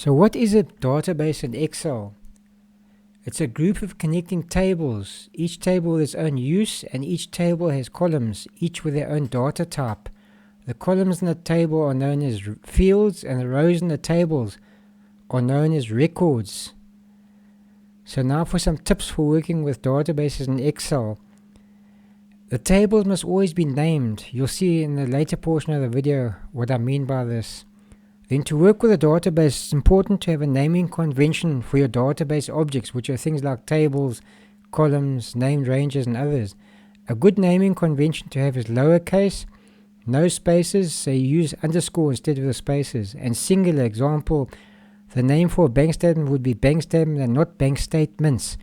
So what is a database in Excel? It's a group of connecting tables, each table with its own use, and each table has columns, each with their own data type. The columns in the table are known as fields, and the rows in the tables are known as records. So now for some tips for working with databases in Excel. The tables must always be named. You'll see in the later portion of the video what I mean by this. Then to work with a database, it's important to have a naming convention for your database objects, which are things like tables, columns, named ranges, and others. A good naming convention to have is lowercase, no spaces, so you use underscore instead of the spaces, and singular. Example, the name for a bank statement would be bank statement and not bank statements,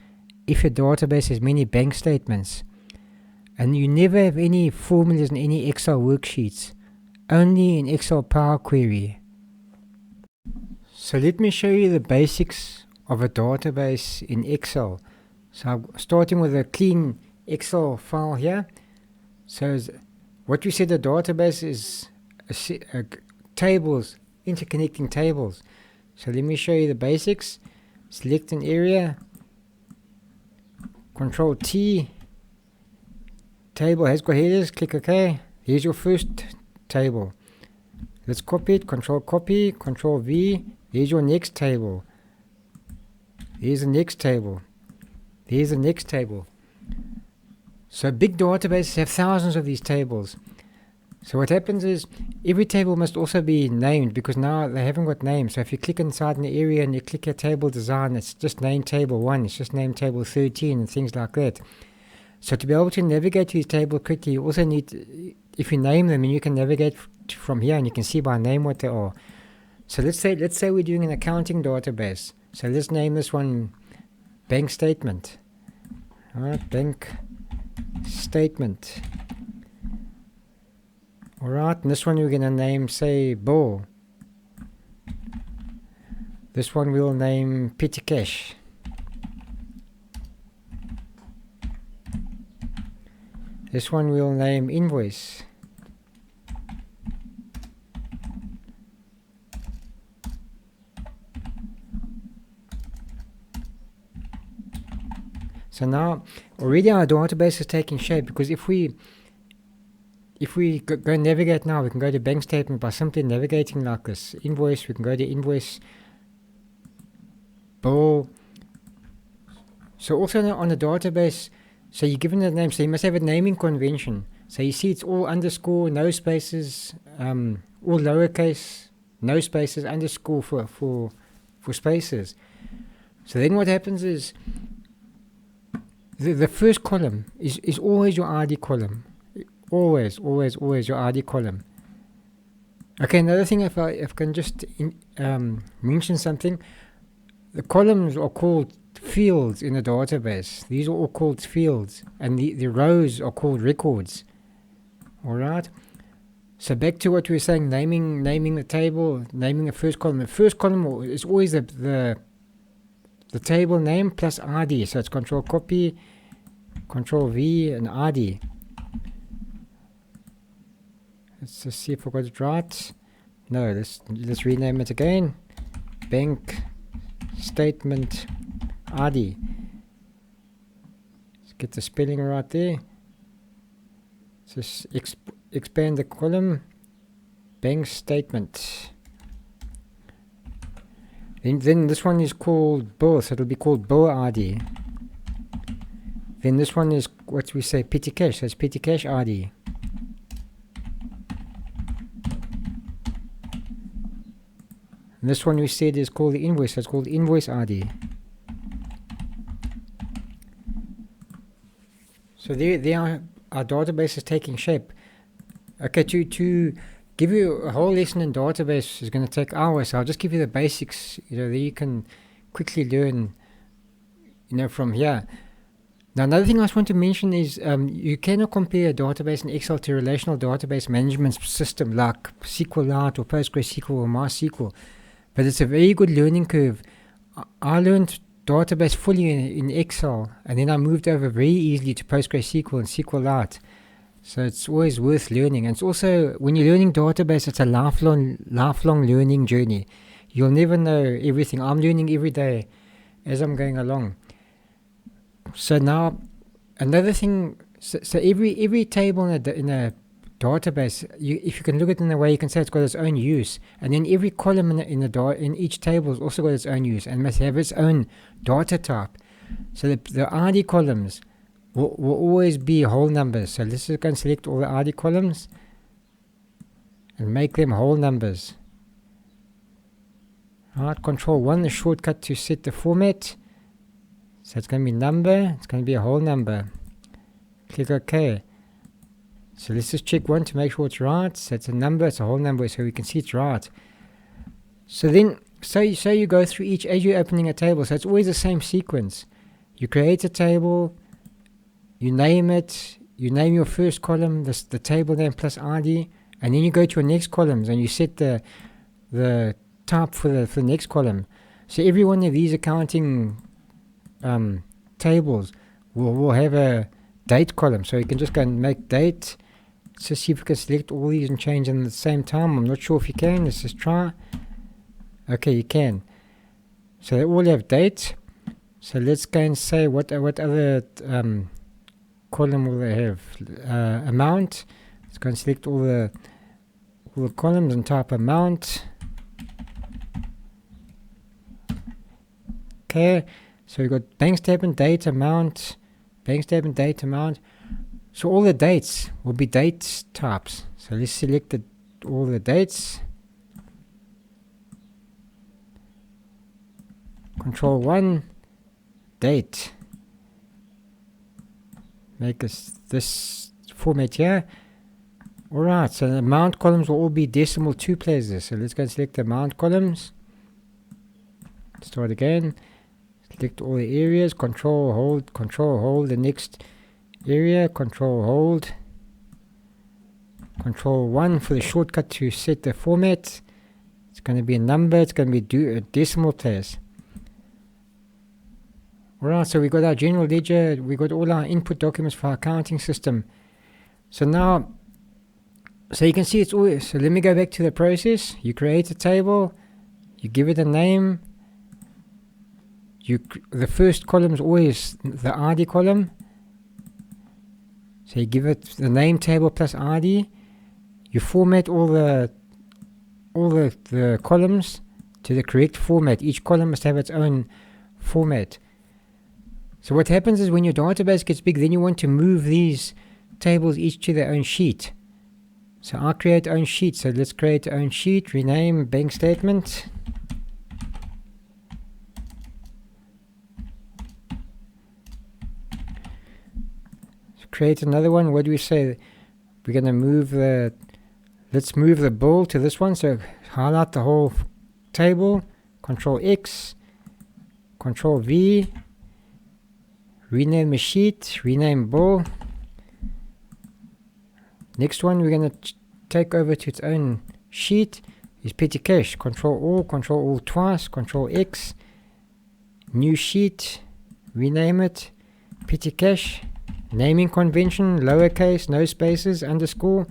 if your database has many bank statements. And you never have any formulas in any Excel worksheets, only in Excel Power Query. So let me show you the basics of a database in Excel. So I'm starting with a clean Excel file here. So what we said, a database is tables, interconnecting tables. So let me show you the basics. Select an area, Control T, table has got headers, click OK. Here's your first table. Let's copy it, Control copy, Control V. Here's your next table. Here's the next table. Here's the next table. So big databases have thousands of these tables. So what happens is every table must also be named, because now they haven't got names. So if you click inside an area and you click a table design, it's just named table 1, it's just named table 13 and things like that. So to be able to navigate to these tables quickly, you also need, if you name them, and you can navigate from here and you can see by name what they are. So let's say we're doing an accounting database. So let's name this one bank statement. Alright, bank statement. Alright, and this one we're going to name, say, bill. This one we'll name petty cash. This one we'll name invoice. So now already our database is taking shape, because if we go navigate now, we can go to bank statement by simply navigating like this. Invoice, we can go to invoice, bill. So also on the database, so you're given a name, so you must have a naming convention. So you see it's all underscore, no spaces, all lowercase, no spaces, underscore for spaces. So then what happens is the first column is always your ID column. Always your ID column. Okay, another thing, if I can just mention something, the columns are called fields in a database. These are all called fields, and the rows are called records. Alright? So back to what we were saying, naming the table, naming the first column. The first column is always the table name plus ID. So it's Control copy, Control V, and ID. Let's just see if I got it right. No, let's rename it again. Bank statement ID. Let's get the spelling right there. Just expand the column. Bank statement. Then this one is called bill, so it'll be called bill ID. Then this one is what we say petty cash, so it's petty cash ID. And this one we said is called the invoice, so it's called invoice ID. So there our database is taking shape. Okay, to give you a whole lesson in database is going to take hours, so I'll just give you the basics, that you can quickly learn, from here. Now another thing I just want to mention is you cannot compare a database in Excel to a relational database management system like SQLite or PostgreSQL or MySQL, but it's a very good learning curve. I learned database fully in Excel, and then I moved over very easily to PostgreSQL and SQLite. So it's always worth learning. And it's also, when you're learning database, it's a lifelong learning journey. You'll never know everything. I'm learning every day as I'm going along. So now, another thing, so every table in a database, if you can look at it in a way, you can say it's got its own use, and then every column in each table has also got its own use and must have its own data type. So the ID columns will always be whole numbers. So let's just go and select all the ID columns and make them whole numbers. Alright, Control 1, the shortcut to set the format. So it's going to be number, it's going to be a whole number. Click OK. So let's just check 1 to make sure it's right. So it's a number, it's a whole number, so we can see it's right. So then, so you go through each as you're opening a table. So it's always the same sequence. You create a table, you name it, you name your first column, the table name plus ID, and then you go to your next columns and you set the type for the next column. So every one of these accounting tables will have a date column. So you can just go and make date. Let's just see if we can select all these and change them at the same time. I'm not sure if you can. Let's just try. Okay, you can. So they all have date. So let's go and say what other column will they have? Amount. Let's go and select all the columns and type amount. Okay, so we've got bank statement, date, amount, bank statement, date, amount. So all the dates will be date types. So let's select all the dates. Control 1, date. Make this format here. Alright, so the amount columns will all be decimal 2 places. So let's go and select the amount columns. Start again. Select all the areas, control hold the next area, control hold, control 1 for the shortcut to set the format. It's going to be a number, it's going to be a decimal place. Alright, so we got our general ledger, we got all our input documents for our accounting system. So now, so you can see it's always, so let me go back to the process. You create a table, you give it a name. The first column is always the ID column. So you give it the name table plus ID. You format all the columns to the correct format. Each column must have its own format. So what happens is when your database gets big, then you want to move these tables each to their own sheet. So I'll create own sheet. So let's create own sheet, rename bank statement. Create another one. What do we say? We're going to move let's move the bill to this one. So highlight the whole table, Control X, Control V, rename the sheet, rename bill. Next one we're going to take over to its own sheet is petty cash. Control All twice, Control X, new sheet, rename it, petty cash. Naming convention, lowercase, no spaces, underscore.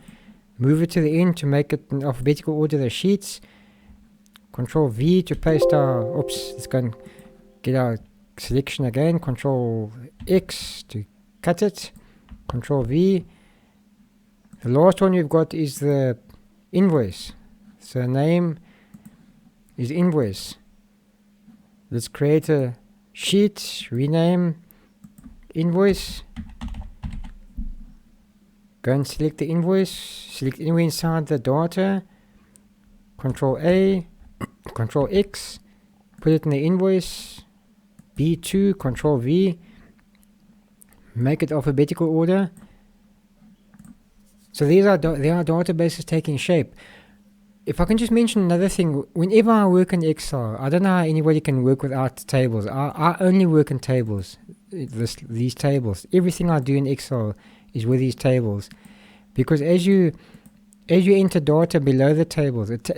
Move it to the end to make it in alphabetical order the sheets. Control V to paste our, let's go and get our selection again. Control X to cut it. Control V. The last one we've got is the invoice. So name is invoice. Let's create a sheet, rename invoice. Go and select the invoice, select anywhere inside the data, Control A, Control X, put it in the invoice, B2, Control V, make it alphabetical order. So there are databases taking shape. If I can just mention another thing, whenever I work in Excel, I don't know how anybody can work without tables. I only work in tables, these tables. Everything I do in Excel is with these tables, because as you enter data below the tables, it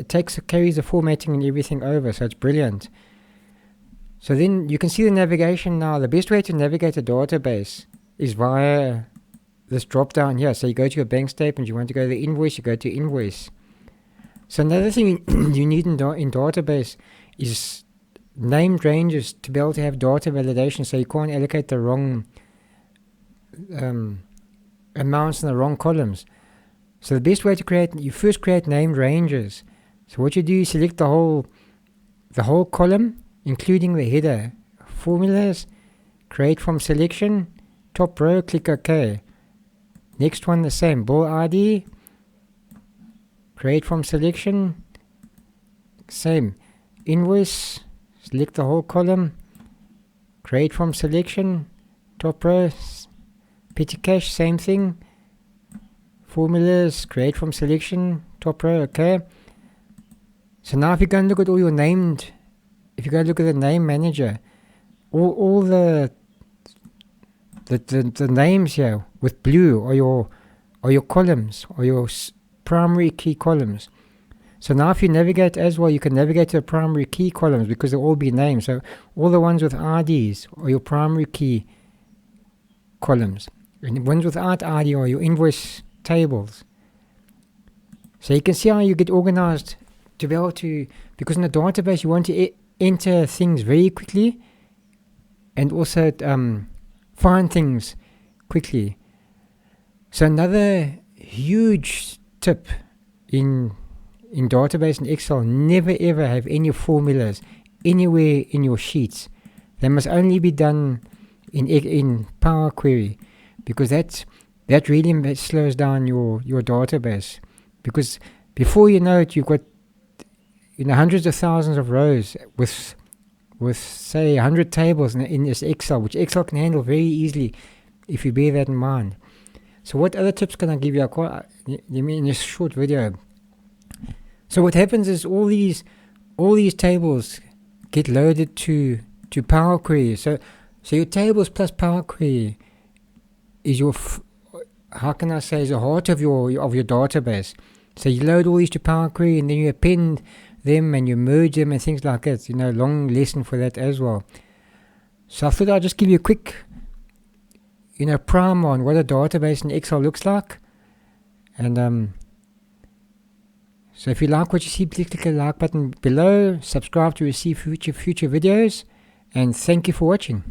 carries the formatting and everything over, so it's brilliant. So then you can see the navigation now. The best way to navigate a database is via this drop down here. So you go to your bank statement, you want to go to the invoice, you go to invoice. So another thing you need in database is named ranges to be able to have data validation, so you can't allocate the wrong amounts in the wrong columns. So the best way to create, you first create named ranges. So what you do is select the whole column, including the header. Formulas, create from selection, top row, click OK. Next one the same, bill ID, create from selection, same. Invoice, select the whole column, create from selection, top row. Petty cash, same thing. Formulas, create from selection, top row, okay. So now if you go and look at all your named, if you go look at the name manager, all the names here with blue are your columns, or your primary key columns. So now if you navigate as well, you can navigate to the primary key columns because they'll all be named. So all the ones with IDs are your primary key columns. And the ones without ID are your invoice tables. So you can see how you get organized to be able to, because in the database you want to enter things very quickly and also find things quickly. So another huge tip in database and Excel, never ever have any formulas anywhere in your sheets. They must only be done in Power Query, because that really slows down your database. Because before you know it, you've got hundreds of thousands of rows with say 100 tables in this Excel, which Excel can handle very easily if you bear that in mind. So what other tips can I give you? In this short video. So what happens is all these tables get loaded to Power Query. So your tables plus Power Query is your how can I say, is the heart of your database. So you load all these to Power Query and then you append them and you merge them and things like that. Long lesson for that as well. So I thought I'd just give you a quick primer on what a database in Excel looks like. And so if you like what you see, please click the like button below, subscribe to receive future videos, and thank you for watching.